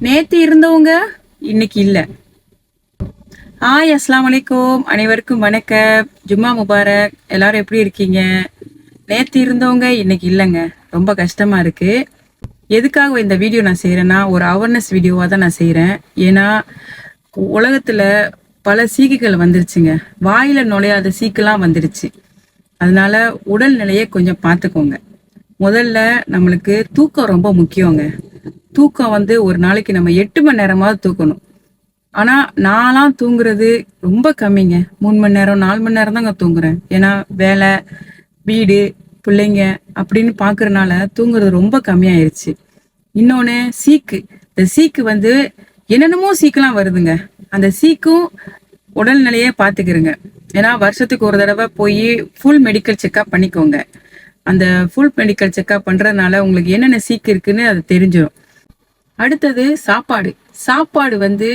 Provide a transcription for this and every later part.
நேத்து இருந்தவங்க இன்னைக்கு இல்ல. ஹாய், அஸ்ஸலாமு அலைக்கும். அனைவருக்கும் வணக்கம். ஜும்மா முபாரக். எல்லாரும் எப்படி இருக்கீங்க? நேத்து இருந்தவங்க இன்னைக்கு இல்லைங்க. ரொம்ப கஷ்டமா இருக்கு. எதுக்காக இந்த வீடியோ நான் செய்யறேன்னா, ஒரு அவேர்னஸ் வீடியோவா தான் நான் செய்யறேன். ஏன்னா உலகத்துல பல சீக்குகள் வந்துருச்சுங்க. வாயில நுழையாத சீக்கெல்லாம் வந்துருச்சு. அதனால உடல்நிலையை கொஞ்சம் பார்த்துக்கோங்க. முதல்ல நம்மளுக்கு தூக்கம் ரொம்ப முக்கியங்க. தூக்கம் ஒரு நாளைக்கு நம்ம 8 மணி நேரமாவது தூக்கணும். ஆனா நான்லாம் தூங்குறது ரொம்ப கம்மிங்க. 3 மணி நேரம் 4 மணி நேரம் தாங்க தூங்குறேன். ஏன்னா வேலை, வீடு, பிள்ளைங்க அப்படின்னு பாக்குறதுனால தூங்குறது ரொம்ப கம்மியாயிருச்சு. இன்னொன்னு சீக்கு. இந்த சீக்கு என்னென்னமோ சீக்கெல்லாம் வருதுங்க. அந்த சீக்கும் உடல்நிலையே பாத்துக்கிறங்க. ஏன்னா வருஷத்துக்கு ஒரு தடவை போய் ஃபுல் மெடிக்கல் செக்அப் பண்ணிக்கோங்க. அந்த ஃபுல் மெடிக்கல் செக்அப் பண்றதுனால உங்களுக்கு என்னென்ன சீக்கு இருக்குன்னு அது தெரிஞ்சிடும். அடுத்தது சாப்பாடு. சாப்பாடு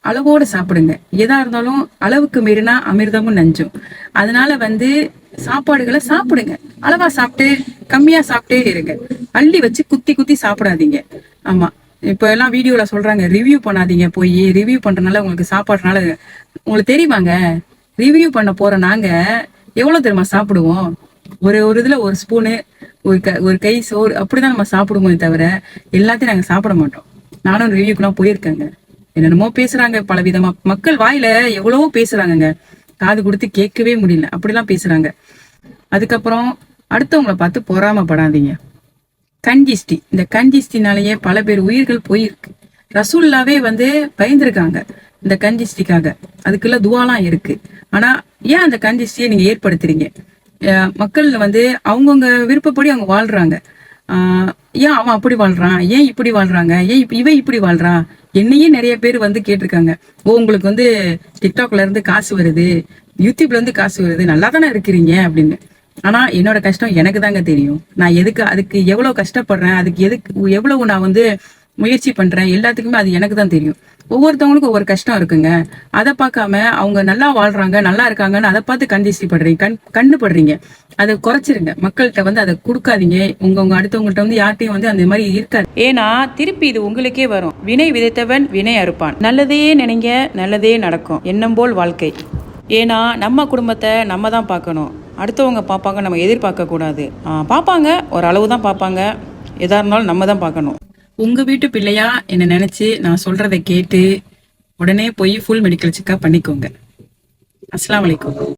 அளவோட சாப்பிடுங்க. எதா இருந்தாலும் அளவுக்கு மீறினா அமிர்தமும் நஞ்சும். அதனால சாப்பாடுகளை சாப்பிடுங்க. அளவா சாப்பிட்டு கம்மியா சாப்பிட்டே இருங்க. அள்ளி வச்சு குத்தி குத்தி சாப்பிடாதீங்க. ஆமா, இப்ப எல்லாம் வீடியோல சொல்றாங்க ரிவ்யூ பண்ணாதீங்க. போய் ரிவ்யூ பண்றதுனால உங்களுக்கு சாப்பாடுனால உங்களுக்கு தெரியுமாங்க? ரிவ்யூ பண்ண போற நாங்க எவ்வளவு தெரியுமா சாப்பிடுவோம்? ஒரு இதுல ஒரு ஸ்பூனு, ஒரு கை சோறு அப்படிதான் நம்ம சாப்பிடுவோம் தவிர எல்லாத்தையும் நாங்க சாப்பிட மாட்டோம். நானும் ரிவ்யூக்குலாம் போயிருக்கேங்க. என்னென்னமோ பேசுறாங்க. பல விதமா மக்கள் வாயில எவ்வளவோ பேசுறாங்கங்க. காது கொடுத்து கேட்கவே முடியல. அப்படிலாம் பேசுறாங்க. அதுக்கப்புறம் அடுத்தவங்களை பார்த்து பொறாமப்படாதீங்க. கஞ்சிஸ்டி. இந்த கஞ்சிஸ்டினாலேயே பல பேர் உயிர்கள் போயிருக்கு. ரசூல்லாவே பயந்துருக்காங்க இந்த கஞ்சிஸ்டிக்காக. அதுக்குள்ள துவாலாம் இருக்கு. ஆனா ஏன் அந்த கஞ்சிஸ்டியை நீங்க ஏற்படுத்துறீங்க? மக்கள் அவங்கவுங்க விருப்பப்படி அவங்க வாழ்றாங்க. ஏன் அவன் அப்படி வாழ்றான், ஏன் இப்படி வாழ்றாங்க, ஏன் இவ இப்படி வாழ்றான்? என்னையே நிறைய பேர் கேட்டிருக்காங்க. உங்களுக்கு டிக்டாக்ல இருந்து காசு வருது, யூடியூப்ல இருந்து காசு வருது, நல்லா தானே இருக்கிறீங்க அப்படின்னு. ஆனா என்னோட கஷ்டம் எனக்கு தாங்க தெரியும். நான் அதுக்கு எவ்வளவு கஷ்டப்படுறேன், அதுக்கு எவ்வளவு நான் முயற்சி பண்றேன், எல்லாத்துக்குமே அது எனக்கு தான் தெரியும். ஒவ்வொருத்தவங்களுக்கும் ஒவ்வொரு கஷ்டம் இருக்குங்க. அதை பார்க்காம அவங்க நல்லா வாழ்றாங்க, நல்லா இருக்காங்கன்னு அதை பார்த்து கண்டிச்சுப்படுறீங்க, கண்டுபடுறீங்க. அதை குறைச்சிருங்க. மக்கள்கிட்ட அதை கொடுக்காதீங்க. உங்க அடுத்தவங்கள்ட்ட யார்ட்டையும் அந்த மாதிரி இருக்காது. ஏன்னா திருப்பி இது உங்களுக்கே வரும். வினை விதைத்தவன் வினை அறுப்பான். நல்லதையே நினைங்க, நல்லதே நடக்கும். எண்ணம் போல் வாழ்க்கை. ஏன்னா நம்ம குடும்பத்தை நம்ம தான் பார்க்கணும். அடுத்தவங்க பார்ப்பாங்க, நம்ம எதிர்பார்க்க கூடாது. பார்ப்பாங்க, ஒரு அளவு தான் பார்ப்பாங்க. எதா இருந்தாலும் நம்ம தான் பார்க்கணும். உங்க வீட்டு பிள்ளையா என்ன நினைச்சு நான் சொல்றதை கேட்டு உடனே போய் ஃபுல் மெடிக்கல் செக்அப் பண்ணிக்கோங்க. அஸ்ஸலாமு அலைக்கும்.